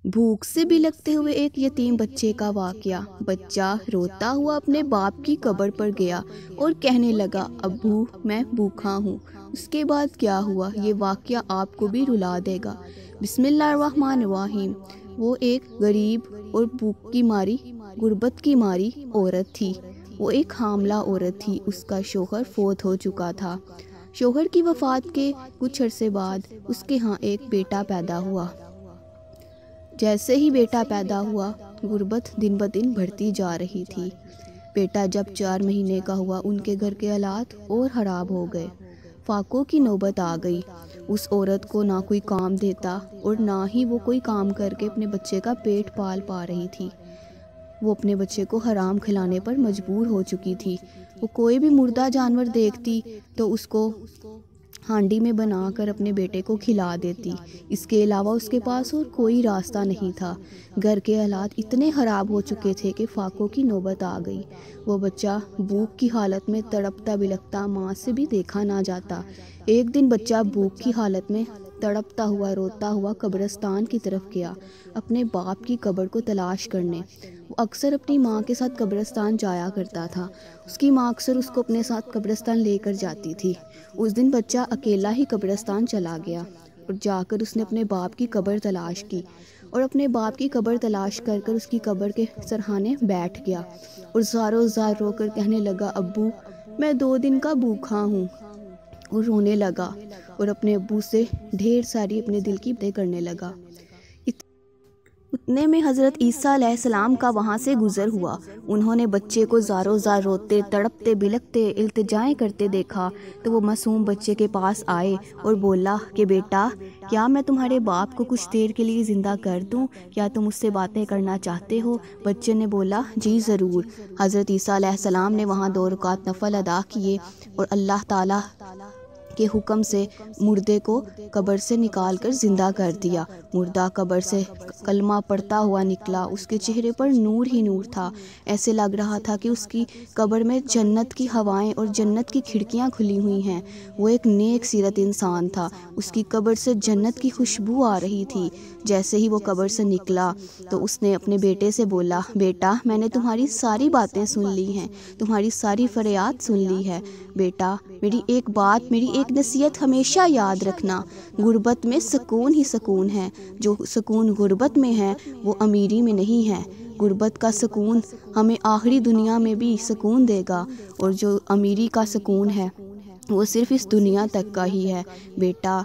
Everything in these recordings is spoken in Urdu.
بھوک سے بلکتے ہوئے ایک یتیم بچے کا واقعہ۔ بچہ روتا ہوا اپنے باپ کی قبر پر گیا اور کہنے لگا، ابو میں بھوکا ہوں۔ اس کے بعد کیا ہوا یہ واقعہ آپ کو بھی رلا دے گا۔ بسم اللہ الرحمن الرحیم۔ وہ ایک غریب اور بھوک کی ماری، غربت کی ماری عورت تھی۔ وہ ایک حاملہ عورت تھی۔ اس کا شوہر فوت ہو چکا تھا۔ شوہر کی وفات کے کچھ عرصے بعد اس کے ہاں ایک بیٹا پیدا ہوا۔ جیسے ہی بیٹا پیدا ہوا، غربت دن بدن بڑھتی جا رہی تھی۔ بیٹا جب 4 مہینے کا ہوا، ان کے گھر کے حالات اور خراب ہو گئے۔ فاقوں کی نوبت آ گئی۔ اس عورت کو نہ کوئی کام دیتا اور نہ ہی وہ کوئی کام کر کے اپنے بچے کا پیٹ پال پا رہی تھی۔ وہ اپنے بچے کو حرام کھلانے پر مجبور ہو چکی تھی۔ وہ کوئی بھی مردہ جانور دیکھتی تو اس کو ہانڈی میں بنا کر اپنے بیٹے کو کھلا دیتی۔ اس کے علاوہ اس کے پاس اور کوئی راستہ نہیں تھا۔ گھر کے حالات اتنے خراب ہو چکے تھے کہ فاقوں کی نوبت آ گئی۔ وہ بچہ بھوک کی حالت میں تڑپتا بلکتا ماں سے بھی دیکھا نہ جاتا۔ ایک دن بچہ بھوک کی حالت میں تڑپتا ہوا روتا ہوا قبرستان کی طرف گیا، اپنے باپ کی قبر کو تلاش کرنے۔ وہ اکثر اپنی ماں کے ساتھ قبرستان جایا کرتا تھا۔ اس کی ماں اکثر اس کو اپنے ساتھ قبرستان لے کر جاتی تھی۔ اس دن بچہ اکیلا ہی قبرستان چلا گیا اور جا کر اس نے اپنے باپ کی قبر تلاش کی اور اپنے باپ کی قبر تلاش کر کر اس کی قبر کے سرہانے بیٹھ گیا اور زاروں زار رو کر کہنے لگا، ابو میں 2 دن کا بھوکا ہوں۔ اور رونے لگا اور اپنے ابو سے ڈھیر ساری اپنے دل کی باتیں کرنے لگا۔ اتنے میں حضرت عیسیٰ علیہ السلام کا وہاں سے گزر ہوا۔ انہوں نے بچے کو زاروں زار روتے، تڑپتے بلکتے، التجائیں کرتے دیکھا تو وہ معصوم بچے کے پاس آئے اور بولا کہ بیٹا، کیا میں تمہارے باپ کو کچھ دیر کے لیے زندہ کر دوں؟ کیا تم اس سے باتیں کرنا چاہتے ہو؟ بچے نے بولا، جی ضرور۔ حضرت عیسیٰ علیہ السلام نے وہاں 2 رکعت نفل ادا کیے اور اللہ تعالیٰ کے حکم سے مردے کو قبر سے نکال کر زندہ کر دیا۔ مردہ قبر سے کلمہ پڑھتا ہوا نکلا۔ اس کے چہرے پر نور ہی نور تھا۔ ایسے لگ رہا تھا کہ اس کی قبر میں جنت کی ہوائیں اور جنت کی کھڑکیاں کھلی ہوئی ہیں۔ وہ ایک نیک سیرت انسان تھا۔ اس کی قبر سے جنت کی خوشبو آ رہی تھی۔ جیسے ہی وہ قبر سے نکلا تو اس نے اپنے بیٹے سے بولا، بیٹا میں نے تمہاری ساری باتیں سن لی ہیں، تمہاری ساری فریاد سن لی ہے۔ بیٹا میری ایک بات، میری ایک نصیحت ہمیشہ یاد رکھنا، غربت میں سکون ہی سکون ہے۔ جو سکون غربت میں ہے وہ امیری میں نہیں ہے۔ غربت کا سکون ہمیں آخری دنیا میں بھی سکون دے گا، اور جو امیری کا سکون ہے وہ صرف اس دنیا تک کا ہی ہے۔ بیٹا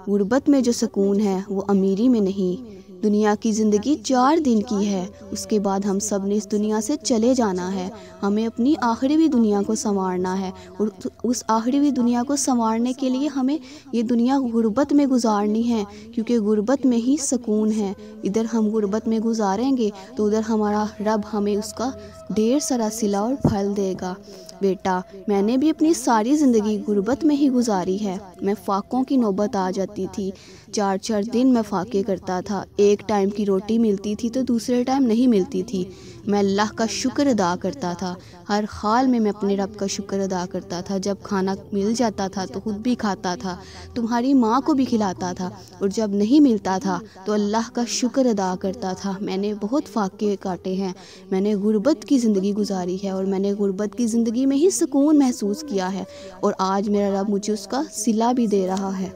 غربت میں جو سکون ہے وہ امیری میں نہیں۔ دنیا کی زندگی 4 دن کی ہے، اس کے بعد ہم سب نے اس دنیا سے چلے جانا ہے۔ ہمیں اپنی آخری دنیا کو سنوارنا ہے، اور اس آخری دنیا کو سنوارنے کے لیے ہمیں یہ دنیا غربت میں گزارنی ہے، کیونکہ غربت میں ہی سکون ہے۔ ادھر ہم غربت میں گزاریں گے تو ادھر ہمارا رب ہمیں اس کا ڈھیر سارا صلہ اور پھل دے گا۔ بیٹا میں نے بھی اپنی ساری زندگی غربت میں ہی گزاری ہے۔ میں فاقوں کی نوبت آ جاتی تھی۔ 4 دن میں فاقے کرتا تھا۔ ایک ٹائم کی روٹی ملتی تھی تو دوسرے ٹائم نہیں ملتی تھی۔ میں اللہ کا شکر ادا کرتا تھا۔ ہر حال میں اپنے رب کا شکر ادا کرتا تھا۔ جب کھانا مل جاتا تھا تو خود بھی کھاتا تھا، تمہاری ماں کو بھی کھلاتا تھا، اور جب نہیں ملتا تھا تو اللہ کا شکر ادا کرتا تھا۔ میں نے بہت فاقے کاٹے ہیں، میں نے غربت کی زندگی گزاری ہے، اور میں نے غربت کی زندگی میں ہی سکون محسوس کیا ہے، اور آج میرا رب مجھے اس کا صلہ بھی دے رہا ہے۔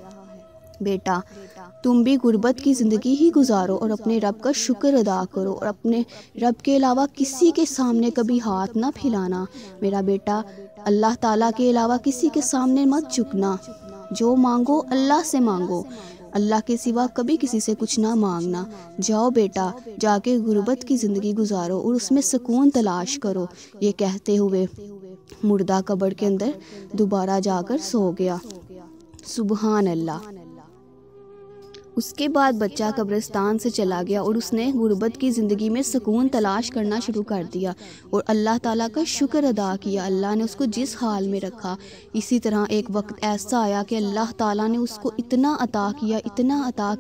بیٹا تم بھی غربت کی زندگی ہی گزارو اور اپنے رب کا شکر ادا کرو، اور اپنے رب کے علاوہ کسی کے سامنے کبھی ہاتھ نہ پھیلانا۔ میرا بیٹا اللہ تعالیٰ کے علاوہ کسی کے سامنے مت جھکنا۔ جو مانگو اللہ سے مانگو، اللہ کے سوا کبھی کسی سے کچھ نہ مانگنا۔ جاؤ بیٹا، جا کے غربت کی زندگی گزارو اور اس میں سکون تلاش کرو۔ یہ کہتے ہوئے مردہ قبر کے اندر دوبارہ جا کر سو گیا۔ سبحان اللہ۔ اس کے بعد بچہ قبرستان سے چلا گیا اور اس نے غربت کی زندگی میں سکون تلاش کرنا شروع کر دیا اور اللہ تعالیٰ کا شکر ادا کیا۔ اللہ نے اس کو جس حال میں رکھا، اسی طرح ایک وقت ایسا آیا کہ اللہ تعالیٰ نے اس کو اتنا عطا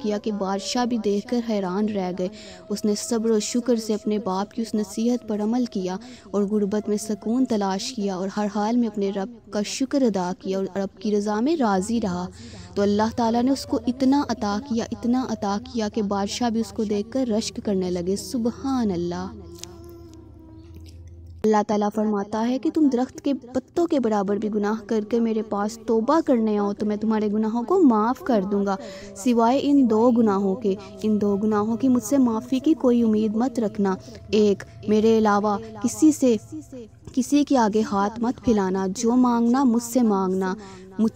کیا کہ بادشاہ بھی دیکھ کر حیران رہ گئے۔ اس نے صبر و شکر سے اپنے باپ کی اس نصیحت پر عمل کیا اور غربت میں سکون تلاش کیا، اور ہر حال میں اپنے رب کا شکر ادا کیا اور رب کی رضا میں راضی رہا۔ تو تو اللہ تعالیٰ نے اس کو اتنا عطا کیا کہ بادشاہ بھی اس کو دیکھ کر رشک کرنے لگے۔ سبحان اللہ۔ اللہ تعالیٰ فرماتا ہے کہ تم درخت کے پتوں کے برابر بھی گناہ کر کے میرے پاس توبہ کرنے آؤ تو میں تمہارے گناہوں کو معاف کر دوں گا، سوائے ان 2 گناہوں کے۔ ان 2 گناہوں کی مجھ سے معافی کی کوئی امید مت رکھنا۔ ایک، میرے علاوہ کسی کے آگے ہاتھ مت پھیلانا، جو مانگنا مجھ سے مانگنا،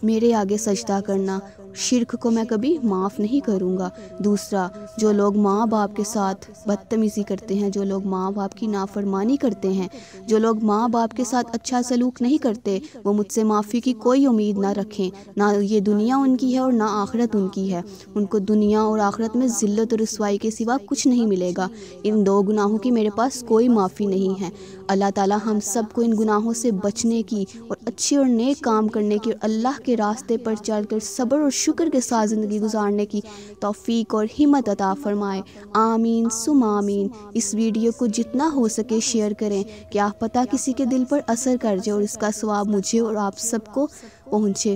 میرے آگے سجدہ کرنا، شرک کو میں کبھی معاف نہیں کروں گا۔ دوسرا، جو لوگ ماں باپ کے ساتھ بدتمیزی کرتے ہیں، جو لوگ ماں باپ کی نافرمانی کرتے ہیں، جو لوگ ماں باپ کے ساتھ اچھا سلوک نہیں کرتے، وہ مجھ سے معافی کی کوئی امید نہ رکھیں۔ نہ یہ دنیا ان کی ہے اور نہ آخرت ان کی ہے، ان کو دنیا اور آخرت میں ذلت اور رسوائی کے سوا کچھ نہیں ملے گا۔ ان 2 گناہوں کی میرے پاس کوئی معافی نہیں ہے۔ اللہ تعالیٰ ہم سب کو ان گناہوں سے بچنے کی اور اچھی اور نیک کام کرنے کی اور اللہ کے راستے پر چل کر صبر اور شکر کے ساتھ زندگی گزارنے کی توفیق اور ہمت عطا فرمائے۔ آمین ثم آمین۔ اس ویڈیو کو جتنا ہو سکے شیئر کریں، کیا پتہ کسی کے دل پر اثر کر جائے اور اس کا ثواب مجھے اور آپ سب کو پہنچے۔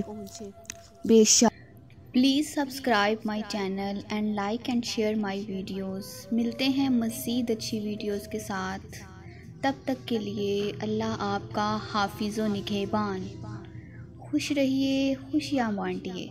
بے شک please subscribe my channel and like and share my videos. ملتے ہیں مزید اچھی ویڈیوز کے ساتھ، تب تک کے لیے اللہ آپ کا حافظ و نگہبان۔ خوش رہیے، خوشیاں بانٹیے۔